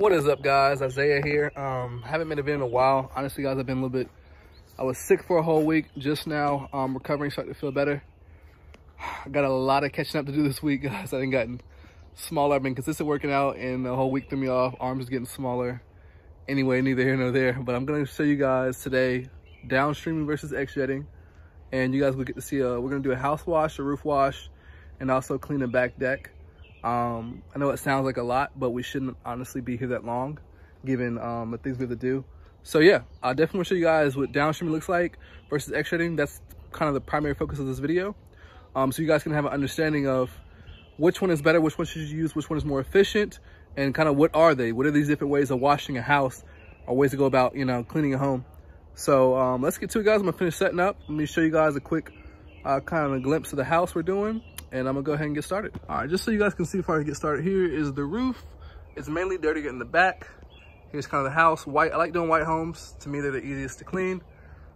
What is up, guys? Isaiah here. Haven't made a video in a while. Honestly, guys, I've been a little bit, I was sick for a whole week. Just now, recovering, starting to feel better. I got a lot of catching up to do this week, guys. I've gotten smaller. I've been consistent working out, and the whole week threw me off. Arms getting smaller. Anyway, neither here nor there. But I'm going to show you guys today downstreaming versus X-jetting. And you guys will get to see, we're going to do a house wash, a roof wash, and also clean the back deck. I know it sounds like a lot, but we shouldn't honestly be here that long given the things we have to do. So yeah, I definitely want to show you guys what downstreaming looks like versus X-jetting. That's kind of the primary focus of this video. So you guys can have an understanding of which one is better, which one should you use, which one is more efficient, and kind of what are they? What are these different ways of washing a house or ways to go about, you know, cleaning a home? So let's get to it, guys. I'm gonna finish setting up. Let me show you guys a quick kind of a glimpse of the house we're doing, and I'm gonna go ahead and get started. All right, just so you guys can see before I get started, here is the roof. It's mainly dirty in the back. Here's kind of the house. White, I like doing white homes. To me, they're the easiest to clean.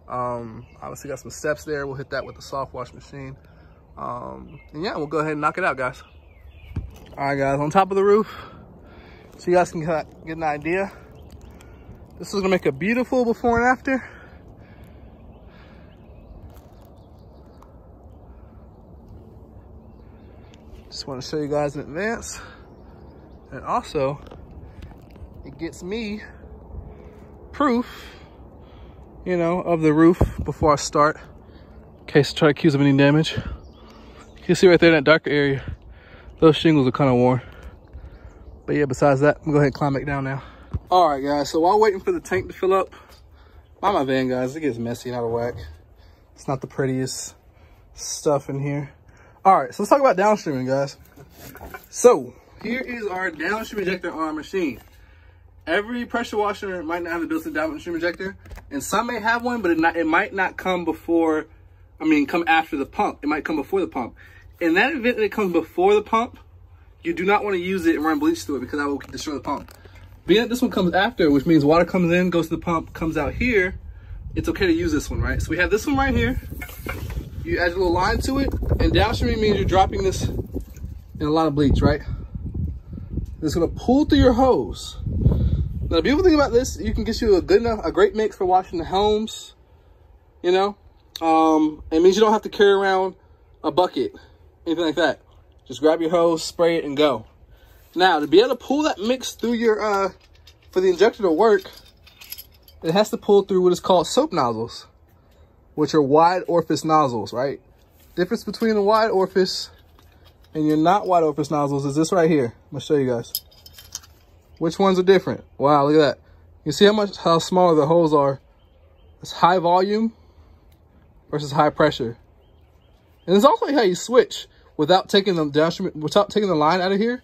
Obviously got some steps there. We'll hit that with the soft wash machine. And yeah, we'll go ahead and knock it out, guys. All right, guys, on top of the roof, so you guys can get an idea. This is gonna make a beautiful before and after. Just want to show you guys in advance. And also, it gets me proof, you know, of the roof before I start, in case I try to accuse of any damage. You can see right there in that darker area, those shingles are kind of worn. But yeah, besides that, I'm gonna go ahead and climb back down now. All right, guys, so while waiting for the tank to fill up, by my van, guys, it gets messy and out of whack. It's not the prettiest stuff in here. All right, so let's talk about downstreaming, guys. So here is our Downstream Ejector on our machine. Every pressure washer might not have a built-in Downstream Ejector, and some may have one, but it might not come before, come after the pump. It might come before the pump. In that event that it comes before the pump, you do not want to use it and run bleach through it because that will destroy the pump. Being that this one comes after, which means water comes in, goes to the pump, comes out here, it's okay to use this one, right? So we have this one right here. You add a little line to it, and downstreaming means you're dropping this in a lot of bleach, right? It's gonna pull through your hose. Now, the beautiful thing about this, you can get you a great mix for washing the homes, you know? It means you don't have to carry around a bucket, anything like that. Just grab your hose, spray it, and go. Now, to be able to pull that mix through your, for the injector to work, it has to pull through what is called soap nozzles, which are wide orifice nozzles, right? Difference between a wide orifice and your not wide orifice nozzles is this right here. I'm gonna show you guys. Which ones are different? Wow, look at that. You see how smaller the holes are? It's high volume versus high pressure. And it's also how you switch without taking the line out of here.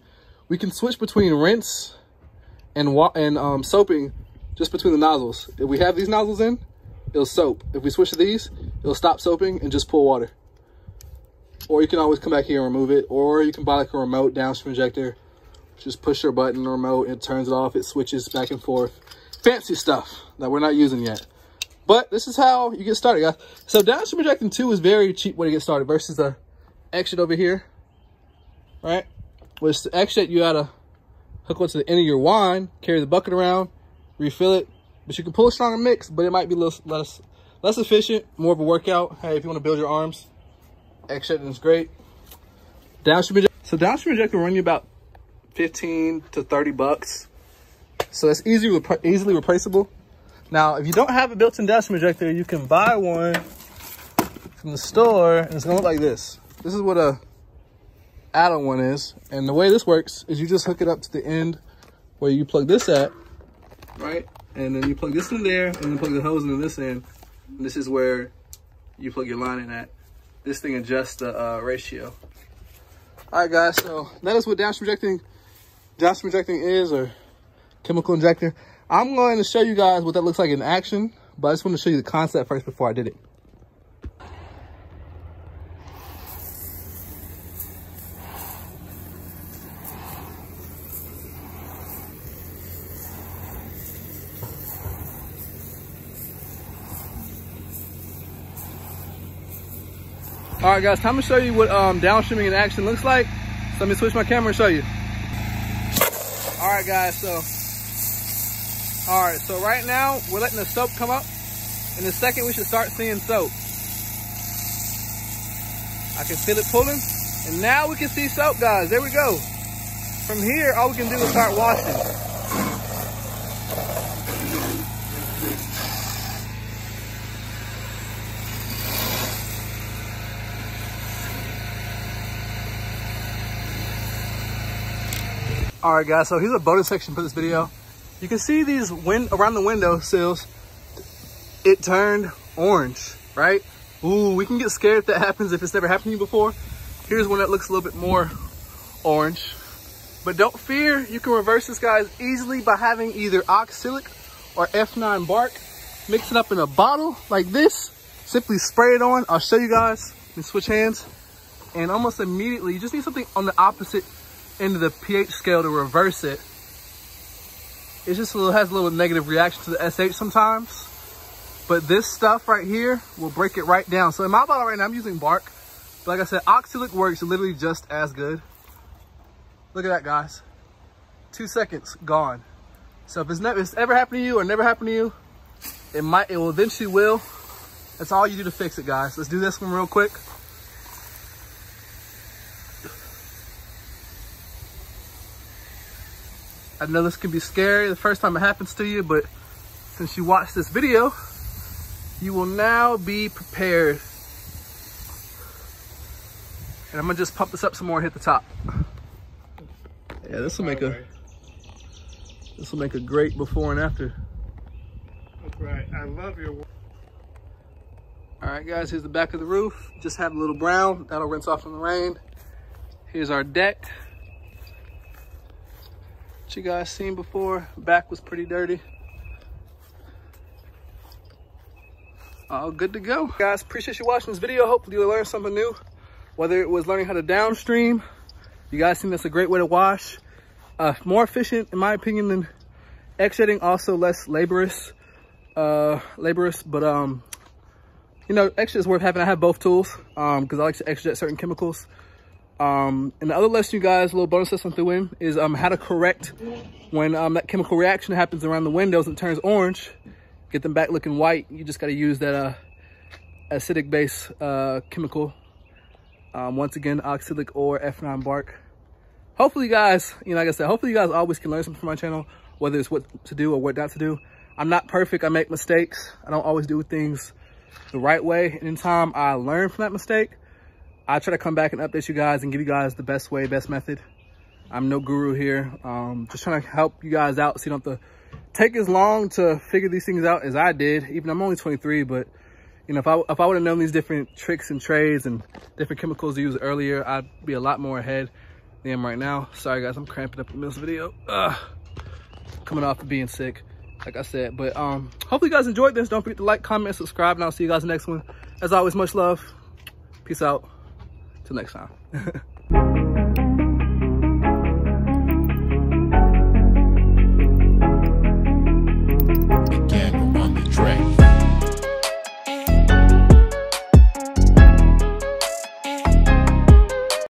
We can switch between rinse and soaping just between the nozzles. If we have these nozzles in, it'll soap. If we switch to these, it'll stop soaping and just pull water. Or you can always come back here and remove it. Or you can buy like a remote downstream ejector. Just push your button, remote, it turns it off. It switches back and forth. Fancy stuff that we're not using yet. But this is how you get started, guys. So downstream ejecting 2 is very cheap way to get started versus the X-jet over here, right? Which the X-jet, you gotta hook up to the end of your wine, carry the bucket around, refill it. But you can pull a stronger mix, but it might be less efficient, more of a workout. Hey, if you want to build your arms, X-jetting is great. Downstream ejector will run you about 15 to 30 bucks. So that's easily replaceable. Now, if you don't have a built-in downstream ejector, you can buy one from the store, and it's gonna look like this. This is what a add-on one is. And the way this works is you just hook it up to the end where you plug this at, right? And then you plug this in there, and then plug the hose into this end. And this is where you plug your line in at. This thing adjusts the ratio. All right, guys, so that is what downstream ejecting is, or chemical injector. I'm going to show you guys what that looks like in action, but I just want to show you the concept first before I did it. All right, guys, time to show you what downstreaming in action looks like. So let me switch my camera and show you. All right, guys, so All right, so right now we're letting the soap come up. In a second, we should start seeing soap. I can feel it pulling, and now we can see soap, guys. There we go. From here, all we can do is start washing. All right, guys, so here's a bonus section for this video. You can see these around the window sills, it turned orange, right? Ooh, we can get scared if that happens, if it's never happened to you before. Here's one that looks a little bit more orange. But don't fear, you can reverse this, guys, easily by having either oxalic or F9 bark. Mix it up in a bottle like this. Simply spray it on. I'll show you guys. Let me switch hands. And almost immediately, you just need something on the opposite end of the pH scale to reverse it. It just has a little negative reaction to the SH sometimes. But this stuff right here will break it right down. So in my bottle right now, I'm using bark. But like I said, oxalic works literally just as good. Look at that, guys. 2 seconds, gone. So if it's ever happened to you or never happened to you, it will eventually will. That's all you do to fix it, guys. Let's do this one real quick. I know this can be scary the first time it happens to you, but since you watched this video, you will now be prepared. And I'm gonna just pump this up some more and hit the top. Yeah, this will make a great before and after. That's right. I love your work. All right, guys, here's the back of the roof. Just have a little brown. That'll rinse off in the rain. Here's our deck. What you guys seen before. Back was pretty dirty. All good to go. Guys, appreciate you watching this video. Hopefully you learned something new. Whether it was learning how to downstream, you guys think that's a great way to wash. More efficient, in my opinion, than X-jetting. Also less laborious. But you know, X-jet is worth having. I have both tools because I like to X-jet certain chemicals. And the other lesson, you guys, a little bonus lesson threw in is how to correct when that chemical reaction happens around the windows and turns orange. Get them back looking white. You just got to use that acidic base chemical. Once again, oxalic or F9 bark. Hopefully, guys, you know, like I said, hopefully you guys always can learn something from my channel, whether it's what to do or what not to do. I'm not perfect. I make mistakes. I don't always do things the right way. And in time, I learn from that mistake. I try to come back and update you guys and give you guys the best way, best method. I'm no guru here. Just trying to help you guys out so you don't have to take as long to figure these things out as I did. Even I'm only 23, but you know, if I would have known these different tricks and trades and different chemicals to use earlier, I'd be a lot more ahead than I am right now. Sorry guys, I'm cramping up in the middle of the video. Coming off of being sick, like I said. But hopefully you guys enjoyed this. Don't forget to like, comment, subscribe, and I'll see you guys in the next one. As always, much love. Peace out. Till next time.